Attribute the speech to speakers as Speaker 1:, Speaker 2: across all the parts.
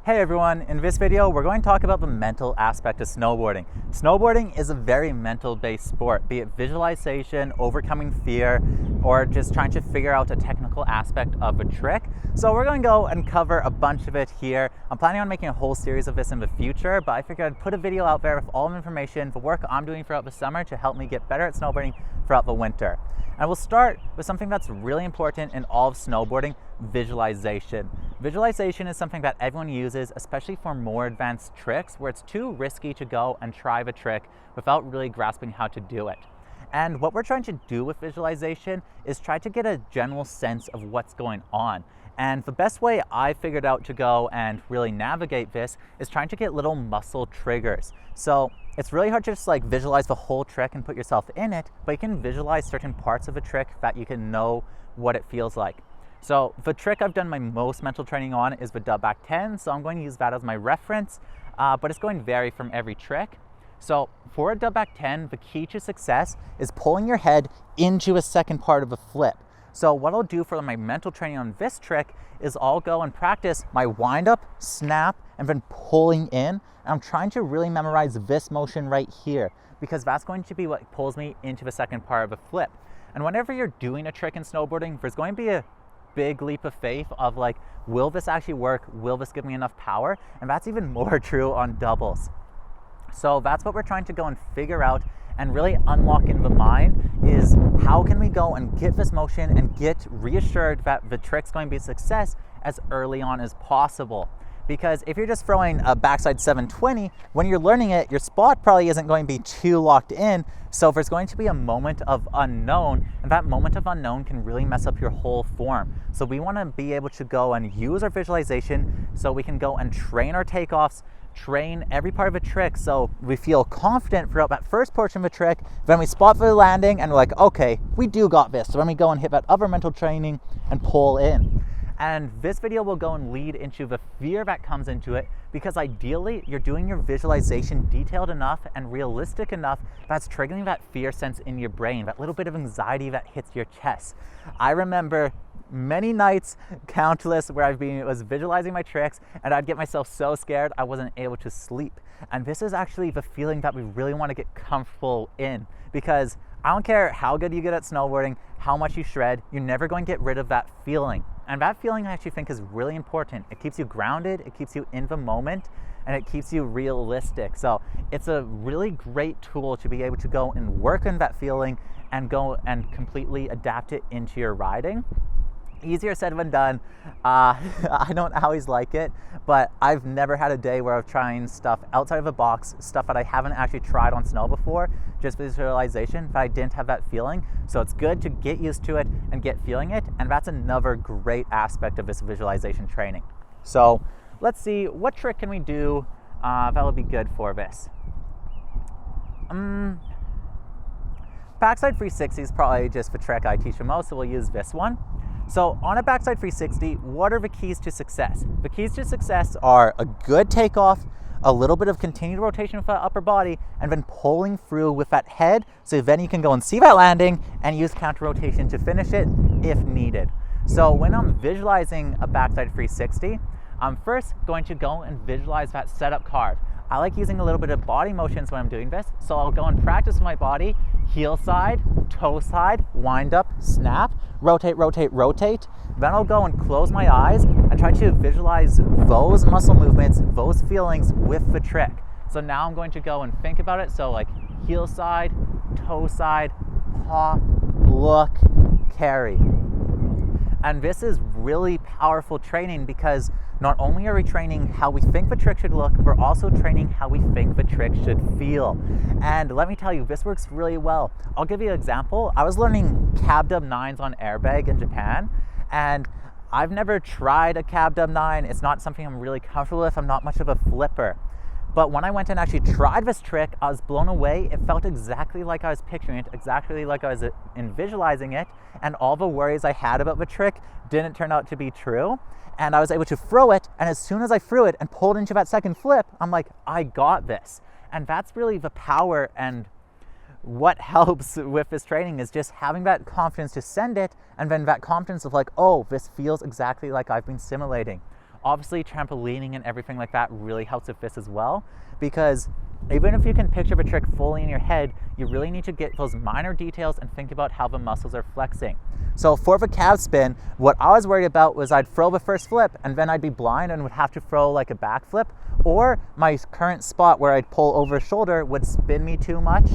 Speaker 1: Hey everyone, in this video we're going to talk about the mental aspect of snowboarding. Snowboarding is a very mental-based sport, be it visualization, overcoming fear, or just trying to figure out a technical aspect of a trick. So we're going to go and cover a bunch of it here. I'm planning on making a whole series of this in the future, but I figured I'd put a video out there with all the information, the work I'm doing throughout the summer to help me get better at snowboarding throughout the winter. And we'll start with something that's really important in all of snowboarding, visualization. Visualization is something that everyone uses, especially for more advanced tricks where it's too risky to go and try the trick without really grasping how to do it. And what we're trying to do with visualization is try to get a general sense of what's going on. And the best way I figured out to go and really navigate this is trying to get little muscle triggers. So it's really hard to just like visualize the whole trick and put yourself in it, but you can visualize certain parts of a trick that you can know what it feels like. So the trick I've done my most mental training on is the dub back 10, so I'm going to use that as my reference, but it's going to vary from every trick. So for a dub back 10, the key to success is pulling your head into a second part of a flip. So what I'll do for my mental training on this trick is I'll go and practice my wind up, snap, and then pulling in. And I'm trying to really memorize this motion right here because that's going to be what pulls me into the second part of a flip. And whenever you're doing a trick in snowboarding, there's going to be a big leap of faith of like, will this actually work? Will this give me enough power? And that's even more true on doubles. So that's what we're trying to go and figure out and really unlock in the mind is how can we go and get this motion and get reassured that the trick's going to be a success as early on as possible. Because if you're just throwing a backside 720, when you're learning it, your spot probably isn't going to be too locked in. So there's going to be a moment of unknown, and that moment of unknown can really mess up your whole form. So we want to be able to go and use our visualization so we can go and train our takeoffs, train every part of a trick so we feel confident throughout that first portion of a trick. Then we spot for the landing and we're like, okay, we do got this. So then we go and hit that other mental training and pull in. And this video will go and lead into the fear that comes into it because ideally you're doing your visualization detailed enough and realistic enough that's triggering that fear sense in your brain, that little bit of anxiety that hits your chest. I remember many nights, countless, where was visualizing my tricks and I'd get myself so scared I wasn't able to sleep. And this is actually the feeling that we really want to get comfortable in because I don't care how good you get at snowboarding, how much you shred, you're never going to get rid of that feeling. And that feeling I actually think is really important. It keeps you grounded, it keeps you in the moment, and it keeps you realistic. So it's a really great tool to be able to go and work on that feeling and go and completely adapt it into your riding. Easier said than done. I don't always like it, but I've never had a day where I'm trying stuff outside of the box, stuff that I haven't actually tried on snow before, just visualization, but I didn't have that feeling. So it's good to get used to it and get feeling it, and that's another great aspect of this visualization training. So let's see, what trick can we do that would be good for this? Backside 360 is probably just the trick I teach the most, so we'll use this one. So on a backside 360, what are the keys to success? The keys to success are a good takeoff, a little bit of continued rotation with that upper body, and then pulling through with that head, so then you can go and see that landing and use counter rotation to finish it if needed. So when I'm visualizing a backside 360, I'm first going to go and visualize that setup card. I like using a little bit of body motions when I'm doing this, so I'll go and practice with my body, heel side, toe side, wind up, snap, rotate, rotate, rotate. Then I'll go and close my eyes and try to visualize those muscle movements, those feelings with the trick. So now I'm going to go and think about it. So like heel side, toe side, pop, look, carry. And this is really powerful training because not only are we training how we think the trick should look, we're also training how we think the trick should feel. And let me tell you, this works really well. I'll give you an example. I was learning cab dub 9s on airbag in Japan, and I've never tried a cab dub 9. It's not something I'm really comfortable with. I'm not much of a flipper. But when I went and actually tried this trick, I was blown away. It felt exactly like I was picturing it, exactly like I was visualizing it, and all the worries I had about the trick didn't turn out to be true. And I was able to throw it, and as soon as I threw it and pulled into that second flip, I'm like, I got this. And that's really the power and what helps with this training is just having that confidence to send it, and then that confidence of like, oh, this feels exactly like I've been simulating. Obviously, trampolining and everything like that really helps with this as well, because even if you can picture the trick fully in your head, you really need to get those minor details and think about how the muscles are flexing. So for the cab spin, what I was worried about was I'd throw the first flip and then I'd be blind and would have to throw like a back flip, or my current spot where I'd pull over shoulder would spin me too much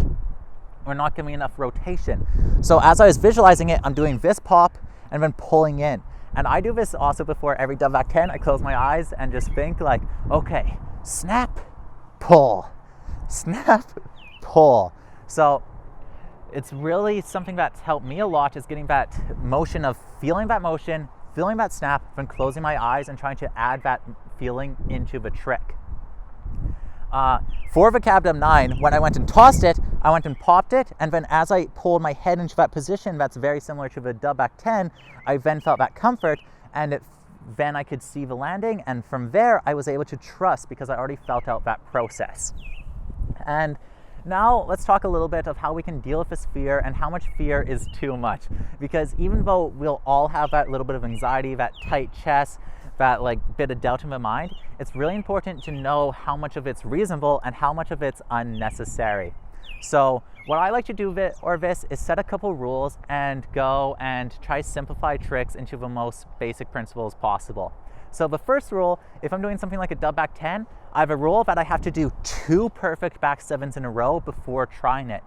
Speaker 1: or not give me enough rotation. So as I was visualizing it, I'm doing this pop and then pulling in. And I do this also before every double back 10. I close my eyes and just think like, okay, snap, pull, snap, pull. So it's really something that's helped me a lot, is getting that motion of feeling that motion, feeling that snap, then closing my eyes and trying to add that feeling into the trick. For the cab dub 9, when I went and tossed it, I went and popped it, and then as I pulled my head into that position that's very similar to the dub back 10, I then felt that comfort, and then I could see the landing, and from there I was able to trust because I already felt out that process. And now let's talk a little bit of how we can deal with this fear and how much fear is too much. Because even though we'll all have that little bit of anxiety, that tight chest, that like bit of doubt in the mind, it's really important to know how much of it's reasonable and how much of it's unnecessary. So what I like to do is set a couple rules and go and try to simplify tricks into the most basic principles possible. So the first rule, if I'm doing something like a dub back 10, I have a rule that I have to do 2 perfect back 7s in a row before trying it.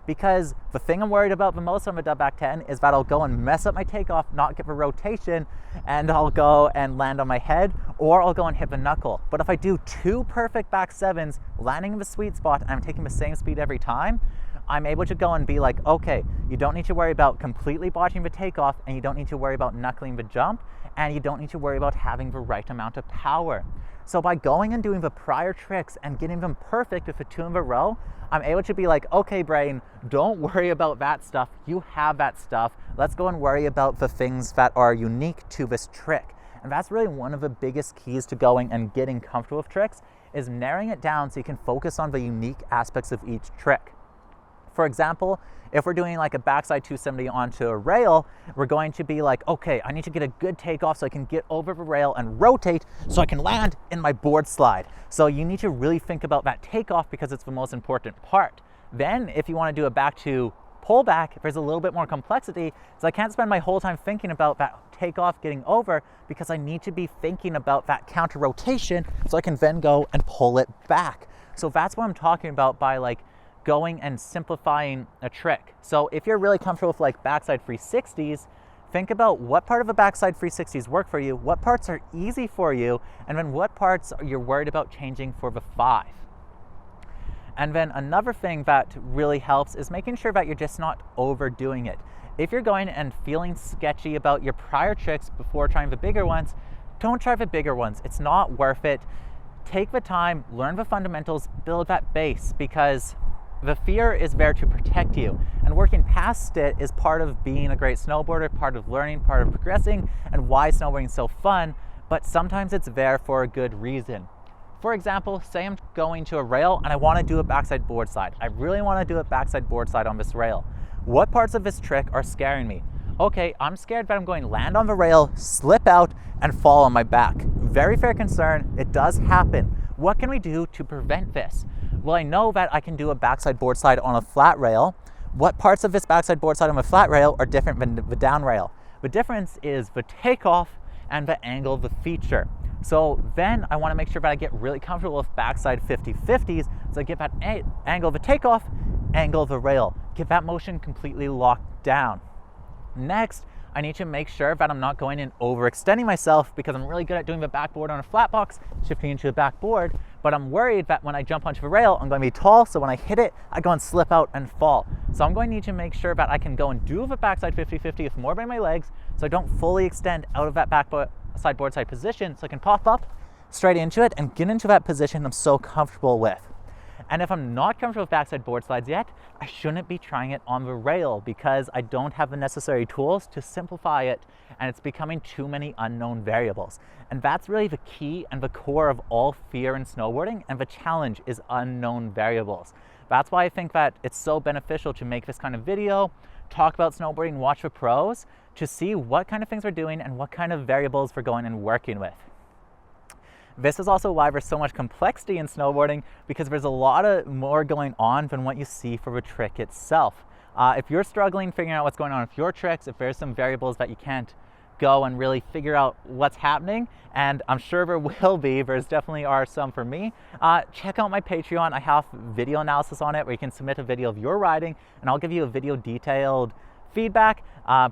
Speaker 1: Because the thing I'm worried about the most on the dub back 10 is that I'll go and mess up my takeoff, not get the rotation, and I'll go and land on my head, or I'll go and hit the knuckle. But if I do 2 perfect back 7s, landing in the sweet spot, and I'm taking the same speed every time, I'm able to go and be like, okay, you don't need to worry about completely botching the takeoff, and you don't need to worry about knuckling the jump, and you don't need to worry about having the right amount of power. So by going and doing the prior tricks and getting them perfect with the 2 in a row, I'm able to be like, okay, brain, don't worry about that stuff. You have that stuff. Let's go and worry about the things that are unique to this trick. And that's really one of the biggest keys to going and getting comfortable with tricks, is narrowing it down so you can focus on the unique aspects of each trick. For example, if we're doing like a backside 270 onto a rail, we're going to be like, okay, I need to get a good takeoff so I can get over the rail and rotate so I can land in my board slide. So you need to really think about that takeoff because it's the most important part. Then if you want to do a back to pullback, there's a little bit more complexity, so I can't spend my whole time thinking about that takeoff getting over because I need to be thinking about that counter rotation so I can then go and pull it back. So that's what I'm talking about by like going and simplifying a trick. So if you're really comfortable with like backside 360s, think about what part of a backside 360s work for you, what parts are easy for you, and then what parts you're worried about changing for the 5. And then another thing that really helps is making sure that you're just not overdoing it. If you're going and feeling sketchy about your prior tricks before trying the bigger ones, don't try the bigger ones. It's not worth it. Take the time, learn the fundamentals, build that base, because the fear is there to protect you, and working past it is part of being a great snowboarder, part of learning, part of progressing, and why snowboarding is so fun, but sometimes it's there for a good reason. For example, say I'm going to a rail and I want to do a backside board slide. I really want to do a backside board slide on this rail. What parts of this trick are scaring me? Okay, I'm scared that I'm going to land on the rail, slip out, and fall on my back. Very fair concern. It does happen. What can we do to prevent this? Well, I know that I can do a backside board slide on a flat rail. What parts of this backside board slide on a flat rail are different than the down rail? The difference is the takeoff and the angle of the feature. So then I want to make sure that I get really comfortable with backside 50-50s, so I get that angle of the takeoff, angle of the rail, get that motion completely locked down. Next, I need to make sure that I'm not going and overextending myself, because I'm really good at doing the backboard on a flat box, shifting into a backboard, but I'm worried that when I jump onto the rail, I'm going to be tall, so when I hit it, I go and slip out and fall. So I'm going to need to make sure that I can go and do the backside 50-50 with more by my legs, so I don't fully extend out of that backside board side position, so I can pop up straight into it and get into that position I'm so comfortable with. And if I'm not comfortable with backside board slides yet, I shouldn't be trying it on the rail, because I don't have the necessary tools to simplify it, and it's becoming too many unknown variables. And that's really the key and the core of all fear in snowboarding, and the challenge is unknown variables. That's why I think that it's so beneficial to make this kind of video, talk about snowboarding, watch the pros, to see what kind of things we're doing and what kind of variables we're going and working with. This is also why there's so much complexity in snowboarding, because there's a lot of more going on than what you see for the trick itself. If you're struggling figuring out what's going on with your tricks, if there's some variables that you can't go and really figure out what's happening, and I'm sure there will be, there's definitely are some for me, check out my Patreon. I have video analysis on it where you can submit a video of your riding and I'll give you a video detailed feedback,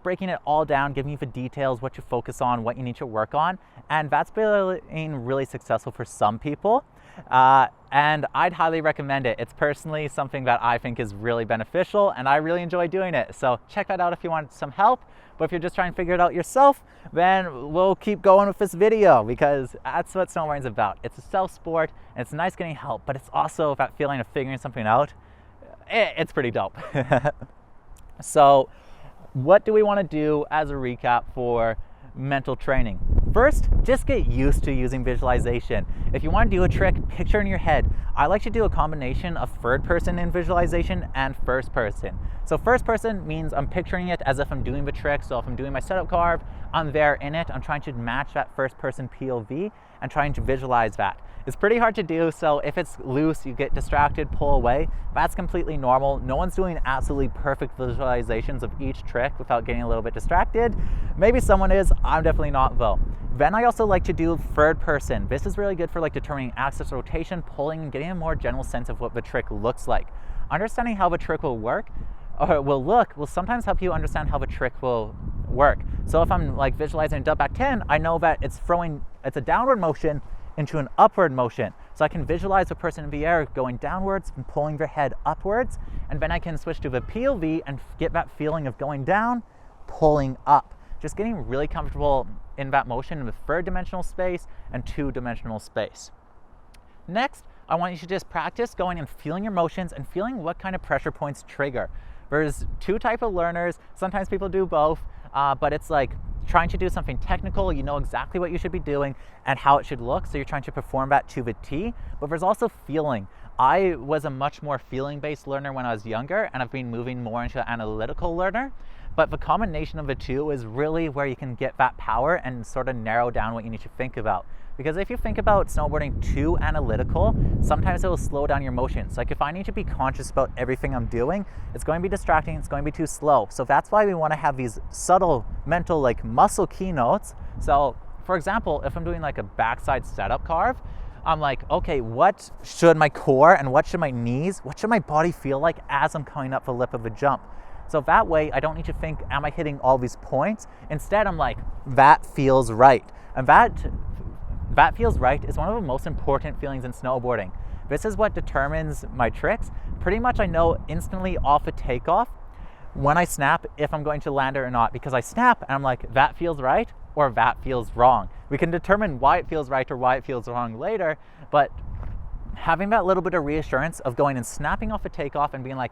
Speaker 1: breaking it all down, giving you the details, what you focus on, what you need to work on, and that's been really successful for some people. And I'd highly recommend it. It's personally something that I think is really beneficial and I really enjoy doing it. So check that out if you want some help. But if you're just trying to figure it out yourself, then we'll keep going with this video, because that's what snowboarding is about. It's a self sport and it's nice getting help, but it's also that feeling of figuring something out. It's pretty dope. So what do we want to do as a recap for mental training? First, just get used to using visualization. If you want to do a trick, picture in your head. I like to do a combination of third person in visualization and first person. So first person means I'm picturing it as if I'm doing the trick. So if I'm doing my setup carve, I'm there in it. I'm trying to match that first person POV and trying to visualize that. It's pretty hard to do, so if it's loose, you get distracted, pull away. That's completely normal. No one's doing absolutely perfect visualizations of each trick without getting a little bit distracted. Maybe someone is, I'm definitely not though. Then I also like to do third person. This is really good for like determining axis rotation, pulling, and getting a more general sense of what the trick looks like. Understanding how the trick will work or will look will sometimes help you understand how the trick will work. So if I'm like visualizing a dub back 10, I know that it's a downward motion into an upward motion. So I can visualize the person in the air going downwards and pulling their head upwards, and then I can switch to the POV and get that feeling of going down, pulling up. Just getting really comfortable in that motion in the third dimensional space and two dimensional space. Next, I want you to just practice going and feeling your motions and feeling what kind of pressure points trigger. There's two types of learners. Sometimes people do both, but it's like trying to do something technical. You know exactly what you should be doing and how it should look, so you're trying to perform that to the T. But there's also feeling. I was a much more feeling-based learner when I was younger, and I've been moving more into an analytical learner. But the combination of the two is really where you can get that power and sort of narrow down what you need to think about. Because if you think about snowboarding too analytical, sometimes it will slow down your motions. Like if I need to be conscious about everything I'm doing, it's going to be distracting, it's going to be too slow. So that's why we want to have these subtle mental like muscle keynotes. So for example, if I'm doing like a backside setup carve, I'm like, okay, what should my core and what should my knees, what should my body feel like as I'm coming up the lip of a jump? So that way I don't need to think, am I hitting all these points? Instead, I'm like, that feels right. And that feels right is one of the most important feelings in snowboarding. This is what determines my tricks. Pretty much I know instantly off a takeoff when I snap if I'm going to land it or not, because I snap and I'm like, that feels right or that feels wrong. We can determine why it feels right or why it feels wrong later, but having that little bit of reassurance of going and snapping off a takeoff and being like,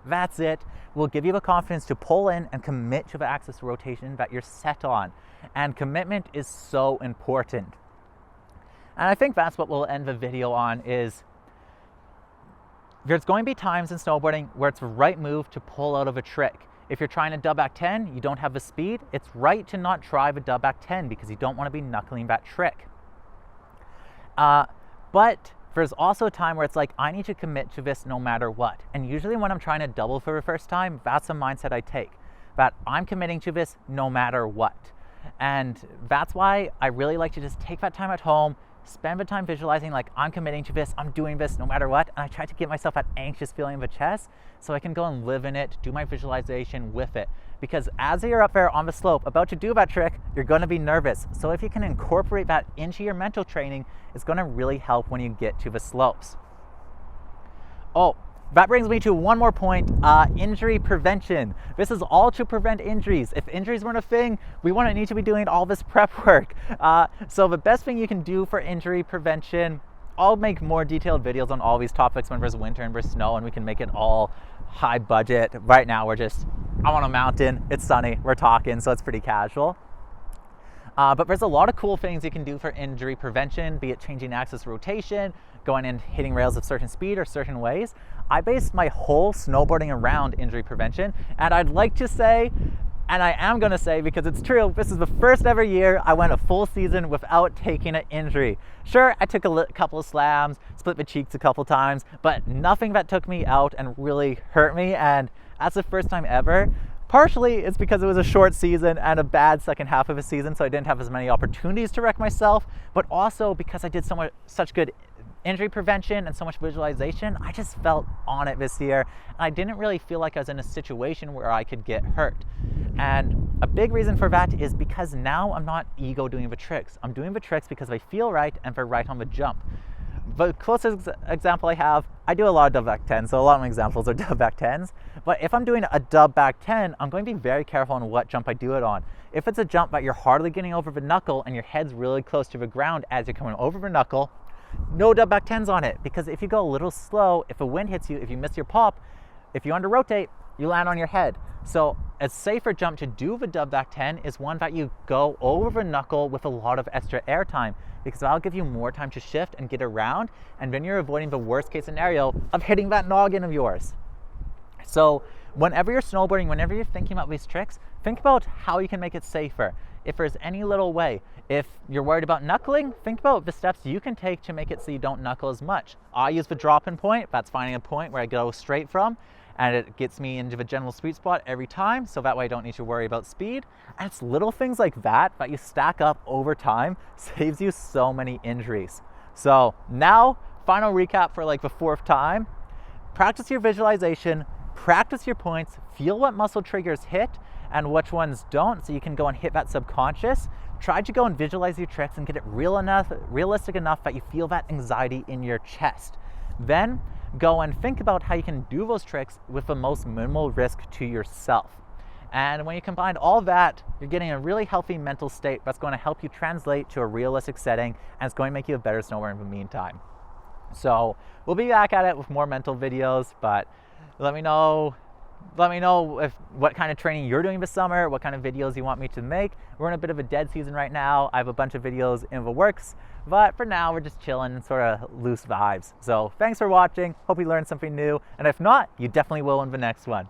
Speaker 1: that's it, will give you the confidence to pull in and commit to the axis rotation that you're set on. And commitment is so important. And I think that's what we'll end the video on is there's going to be times in snowboarding where it's the right move to pull out of a trick. If you're trying to dub back 10, you don't have the speed, it's right to not try the dub back 10 because you don't want to be knuckling that trick. But there's also a time where it's like, I need to commit to this no matter what. And usually when I'm trying to double for the first time, that's the mindset I take. That I'm committing to this no matter what. And that's why I really like to just take that time at home, spend the time visualizing like I'm committing to this, I'm doing this no matter what, and I try to give myself that anxious feeling in the chest so I can go and live in it, do my visualization with it. Because as you're up there on the slope about to do that trick, you're going to be nervous. So if you can incorporate that into your mental training, it's going to really help when you get to the slopes. Oh, that brings me to one more point, injury prevention. This is all to prevent injuries. If injuries weren't a thing, we wouldn't need to be doing all this prep work. So the best thing you can do for injury prevention, I'll make more detailed videos on all these topics when there's winter and there's snow and we can make it all high budget. Right now I'm on a mountain, it's sunny, we're talking, so it's pretty casual. But there's a lot of cool things you can do for injury prevention, be it changing axis rotation, going and hitting rails at certain speed or certain ways. I base my whole snowboarding around injury prevention, and I'd like to say And I am gonna say, because it's true, this is the first ever year I went a full season without taking an injury. Sure, I took a couple of slams, split my cheeks a couple times, but nothing that took me out and really hurt me, and that's the first time ever. Partially, it's because it was a short season and a bad second half of a season, so I didn't have as many opportunities to wreck myself, but also because I did such good injury prevention and so much visualization, I just felt on it this year. And I didn't really feel like I was in a situation where I could get hurt. And a big reason for that is because now I'm not ego doing the tricks. I'm doing the tricks because I feel right and they're right on the jump. The closest example I have, I do a lot of dub back 10, so a lot of my examples are dub back 10s. But if I'm doing a dub back 10, I'm going to be very careful on what jump I do it on. If it's a jump that you're hardly getting over the knuckle and your head's really close to the ground as you're coming over the knuckle, no dub back 10s on it, because if you go a little slow, if a wind hits you, if you miss your pop, if you under rotate, you land on your head. So a safer jump to do the dub back 10 is one that you go over the knuckle with a lot of extra air time, because that'll give you more time to shift and get around, and then you're avoiding the worst case scenario of hitting that noggin of yours. So whenever you're snowboarding, whenever you're thinking about these tricks, think about how you can make it safer. If there's any little way, if you're worried about knuckling, think about the steps you can take to make it so you don't knuckle as much. I use the drop-in point. That's finding a point where I go straight from, and it gets me into the general sweet spot every time, so that way I don't need to worry about speed. And it's little things like that that you stack up over time saves you so many injuries. So now, final recap for like the 4th time. Practice your visualization, practice your points, feel what muscle triggers hit and which ones don't, so you can go and hit that subconscious. Try to go and visualize your tricks and get it realistic enough that you feel that anxiety in your chest. Then go and think about how you can do those tricks with the most minimal risk to yourself. And when you combine all that, you're getting a really healthy mental state that's going to help you translate to a realistic setting, and it's going to make you a better snowboarder in the meantime. So we'll be back at it with more mental videos, but let me know what kind of training you're doing this summer, what kind of videos you want me to make. We're in a bit of a dead season right now. I have a bunch of videos in the works, but for now we're just chilling and sort of loose vibes. So thanks for watching. Hope you learned something new, and if not, you definitely will in the next one.